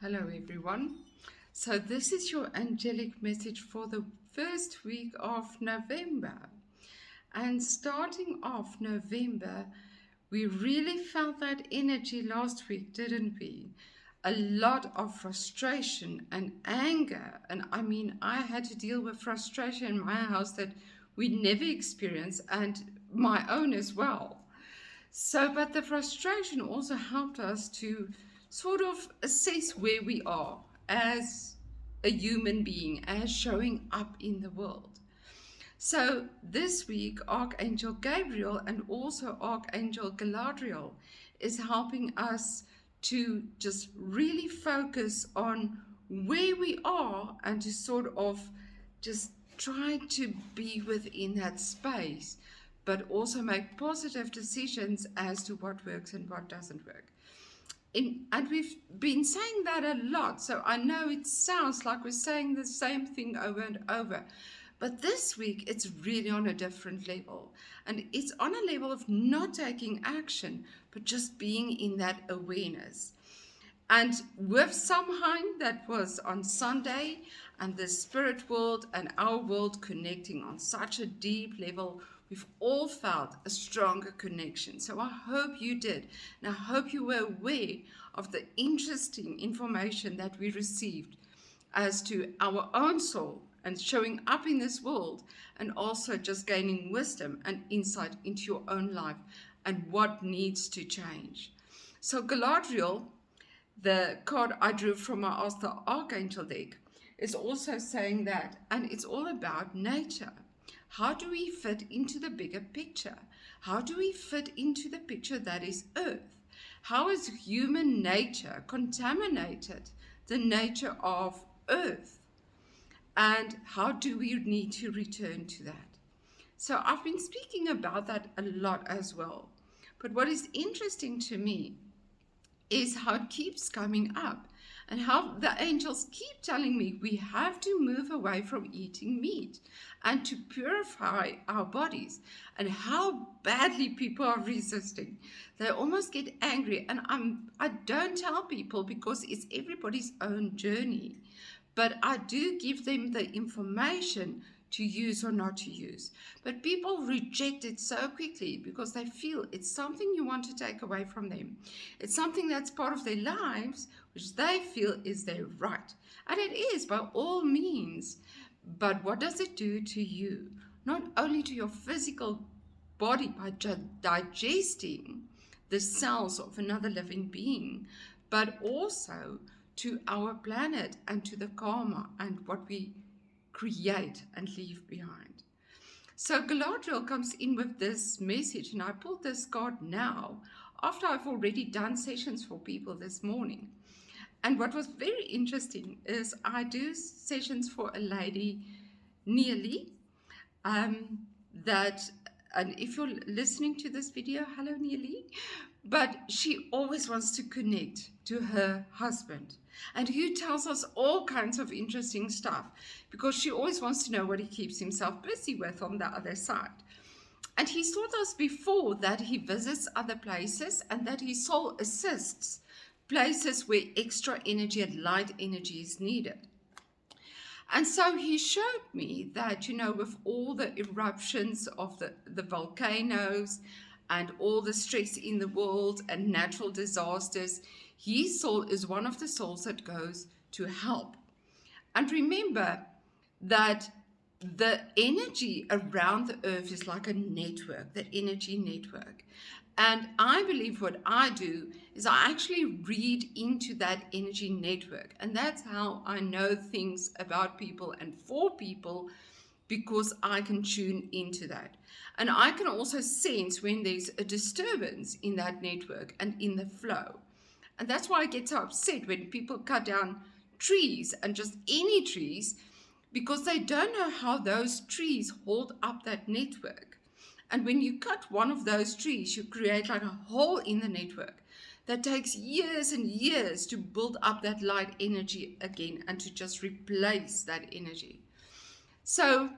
Hello everyone. So this is your angelic message for the first week of November. And starting off November, we really felt that energy last week, didn't we? A lot of frustration and anger. And I mean, I had to deal with frustration in my house that we never experienced, and my own as well. So, but the frustration also helped us to sort of assess where we are as a human being, as showing up in the world. So, this week, Archangel Gabriel and also Archangel Galadriel is helping us to just really focus on where we are and to sort of just try to be within that space, but also make positive decisions as to what works and what doesn't work. And we've been saying that a lot, so I know it sounds like we're saying the same thing over and over. But this week, it's really on a different level. And it's on a level of not taking action, but just being in that awareness. And with Samhain, that was on Sunday, and the spirit world and our world connecting on such a deep level, we've all felt a stronger connection. So I hope you did. And I hope you were aware of the interesting information that we received as to our own soul and showing up in this world, and also just gaining wisdom and insight into your own life and what needs to change. So Galadriel, the card I drew from my Ask the Archangel deck, is also saying that, and it's all about nature. How do we fit into the bigger picture? How do we fit into the picture that is Earth? How has human nature contaminated the nature of Earth? And how do we need to return to that? So I've been speaking about that a lot as well. But what is interesting to me is how it keeps coming up and how the angels keep telling me we have to move away from eating meat and to purify our bodies, and how badly people are resisting. They almost get angry, and I don't tell people because it's everybody's own journey, but I do give them the information to use or not to use. But people reject it so quickly because they feel it's something you want to take away from them. It's something that's part of their lives, which they feel is their right. And it is by all means. But what does it do to you? Not only to your physical body by digesting the cells of another living being, but also to our planet and to the karma and what we create and leave behind. So Galadriel comes in with this message, and I pulled this card now after I've already done sessions for people this morning. And what was very interesting is I do sessions for a lady nearly that, and if you're listening to this video, hello Nearly, but she always wants to connect to her husband, and he tells us all kinds of interesting stuff because she always wants to know what he keeps himself busy with on the other side. And he's told us before that he visits other places and that his soul assists places where extra energy and light energy is needed. And so he showed me that, with all the eruptions of the volcanoes and all the stress in the world and natural disasters, his soul is one of the souls that goes to help. And remember that the energy around the earth is like a network, the energy network. And I believe what I do is I actually read into that energy network. And that's how I know things about people and for people, because I can tune into that. And I can also sense when there's a disturbance in that network and in the flow. And that's why I get so upset when people cut down trees, and just any trees, because they don't know how those trees hold up that network. And when you cut one of those trees, you create like a hole in the network that takes years and years to build up that light energy again and to just replace that energy. So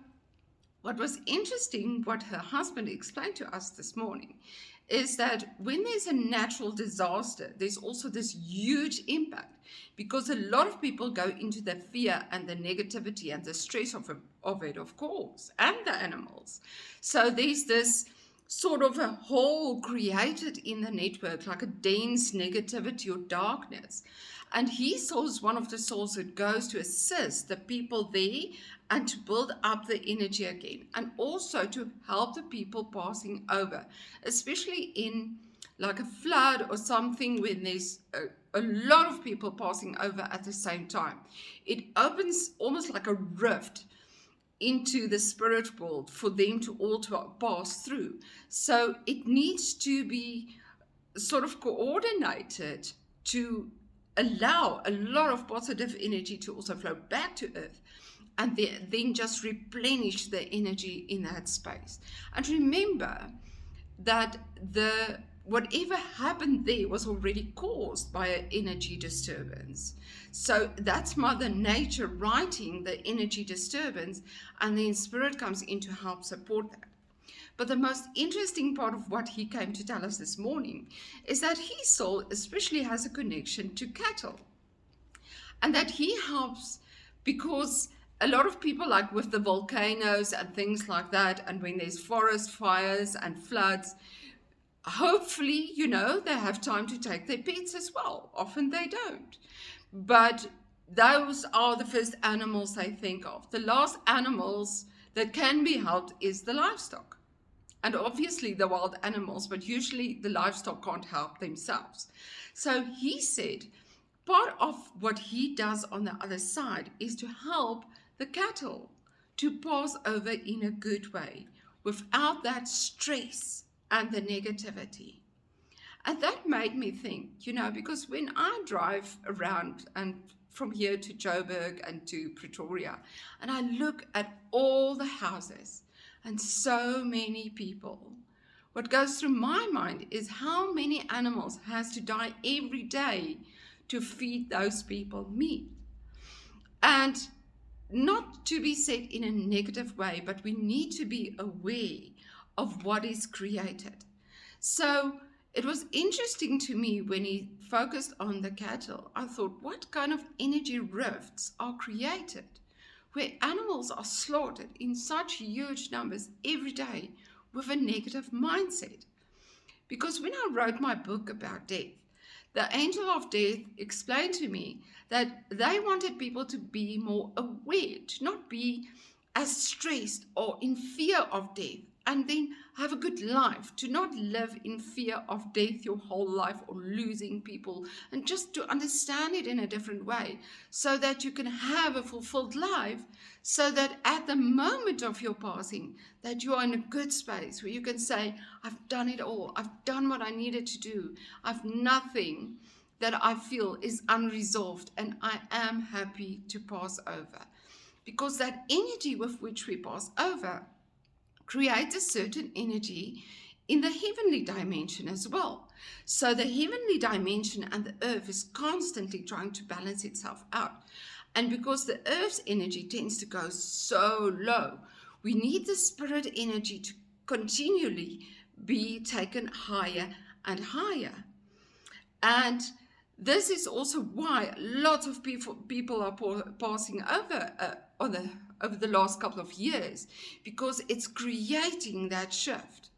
what was interesting, what her husband explained to us this morning, is that when there's a natural disaster, there's also this huge impact, because a lot of people go into the fear and the negativity and the stress of it, of course, and the animals. So there's this sort of a hole created in the network, like a dense negativity or darkness. And his soul is one of the souls that goes to assist the people there and to build up the energy again, and also to help the people passing over, especially in like a flood or something when there's a lot of people passing over at the same time. It opens almost like a rift into the spirit world for them to all to pass through. So it needs to be sort of coordinated to allow a lot of positive energy to also flow back to earth, and then just replenish the energy in that space. And remember that the whatever happened there was already caused by an energy disturbance. So that's Mother Nature writing the energy disturbance, and then Spirit comes in to help support that. But the most interesting part of what he came to tell us this morning is that his soul especially has a connection to cattle, and that he helps because a lot of people, like with the volcanoes and things like that, and when there's forest fires and floods, hopefully, they have time to take their pets as well. Often they don't. But those are the first animals they think of. The last animals that can be helped is the livestock. And obviously the wild animals, but usually the livestock can't help themselves. So he said part of what he does on the other side is to help the cattle to pass over in a good way without that stress and the negativity. And that made me think, because when I drive around and from here to Joburg and to Pretoria, and I look at all the houses and so many people, what goes through my mind is how many animals has to die every day to feed those people meat. And not to be said in a negative way, but we need to be aware of what is created. So it was interesting to me when he focused on the cattle. I thought, what kind of energy rifts are created where animals are slaughtered in such huge numbers every day with a negative mindset? Because when I wrote my book about death, the angel of death explained to me that they wanted people to be more aware, to not be as stressed or in fear of death, and then have a good life, to not live in fear of death your whole life or losing people, and just to understand it in a different way so that you can have a fulfilled life, so that at the moment of your passing, that you are in a good space where you can say, I've done it all, I've done what I needed to do, I've nothing that I feel is unresolved, and I am happy to pass over. Because that energy with which we pass over creates a certain energy in the heavenly dimension as well. So the heavenly dimension and the earth is constantly trying to balance itself out. And because the earth's energy tends to go so low, we need the spirit energy to continually be taken higher and higher. And this is also why lots of people are passing over over the last couple of years, because it's creating that shift.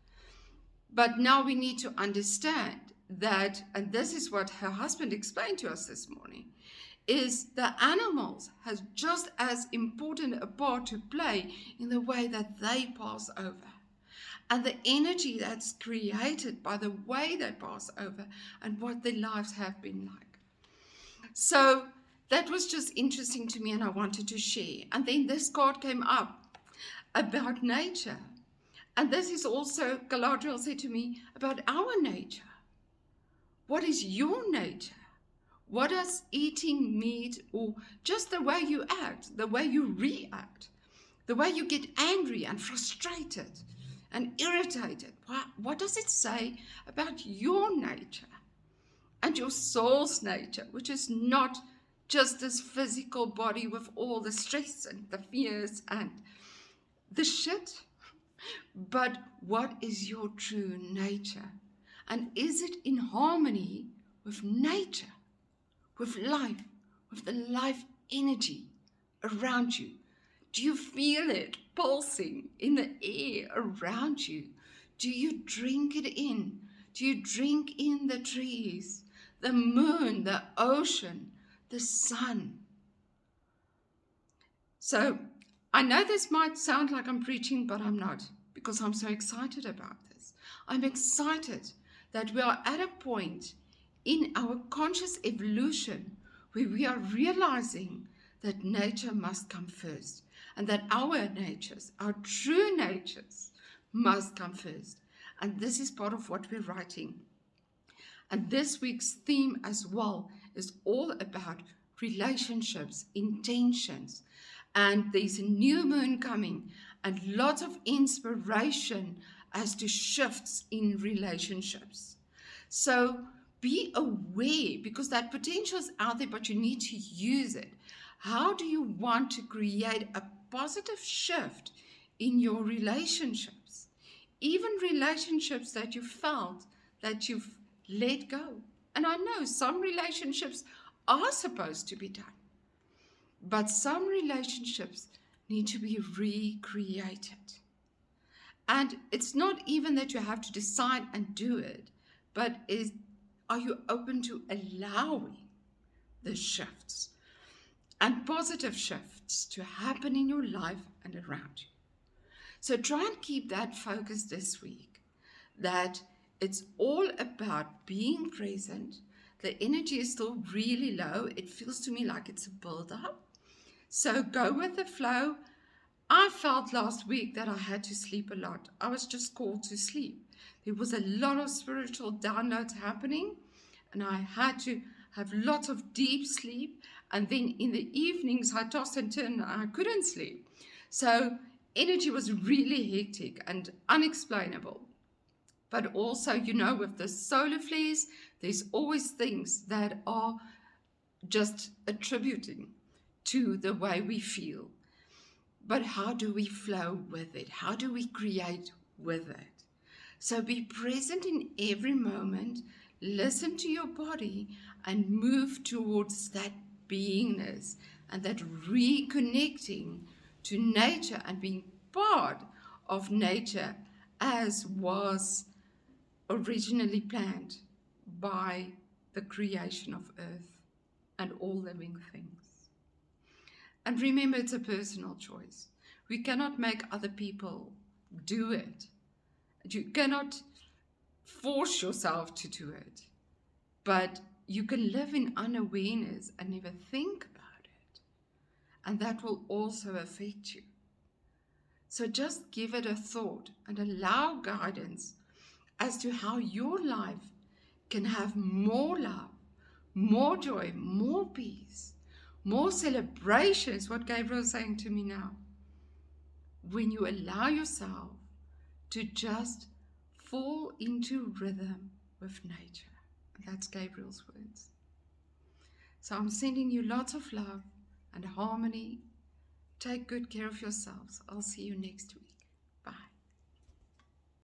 But now we need to understand that, and this is what her husband explained to us this morning, is the animals has just as important a part to play in the way that they pass over. And the energy that's created by the way they pass over and what their lives have been like. So that was just interesting to me, and I wanted to share. And then this card came up about nature. And this is also, Galadriel said to me, about our nature. What is your nature? What does eating meat, or just the way you act, the way you react, the way you get angry and frustrated and irritated, what does it say about your nature and your soul's nature, which is not just this physical body with all the stress and the fears and the shit, but what is your true nature? And is it in harmony with nature, with life, with the life energy around you? Do you feel it pulsing in the air around you? Do you drink it in? Do you drink in the trees, the moon, the ocean, the sun? So I know this might sound like I'm preaching, but I'm not, because I'm so excited about this. I'm excited that we are at a point in our conscious evolution where we are realizing that nature must come first, and that our natures, our true natures, must come first. And this is part of what we're writing. And this week's theme as well is all about relationships, intentions. And there's a new moon coming and lots of inspiration as to shifts in relationships. So be aware, because that potential is out there, but you need to use it. How do you want to create a positive shift in your relationships? Even relationships that you felt that you've let go. And I know some relationships are supposed to be done, but some relationships need to be recreated. And it's not even that you have to decide and do it, but are you open to allowing the shifts and positive shifts to happen in your life and around you? So try and keep that focus this week, that it's all about being present. The energy is still really low. It feels to me like it's a build-up. So go with the flow. I felt last week that I had to sleep a lot. I was just called to sleep. There was a lot of spiritual downloads happening, and I had to have lots of deep sleep. And then in the evenings, I tossed and turned, and I couldn't sleep. So energy was really hectic and unexplainable. But also, with the solar flares, there's always things that are just attributing to the way we feel. But how do we flow with it? How do we create with it? So be present in every moment, listen to your body, and move towards that beingness and that reconnecting to nature and being part of nature as was originally planned by the creation of earth and all living things. And remember, it's a personal choice. We cannot make other people do it. You cannot force yourself to do it. But you can live in unawareness and never think about it. And that will also affect you. So just give it a thought and allow guidance as to how your life can have more love, more joy, more peace, more celebration is what Gabriel is saying to me now. When you allow yourself to just fall into rhythm with nature. That's Gabriel's words. So I'm sending you lots of love and harmony. Take good care of yourselves. I'll see you next week.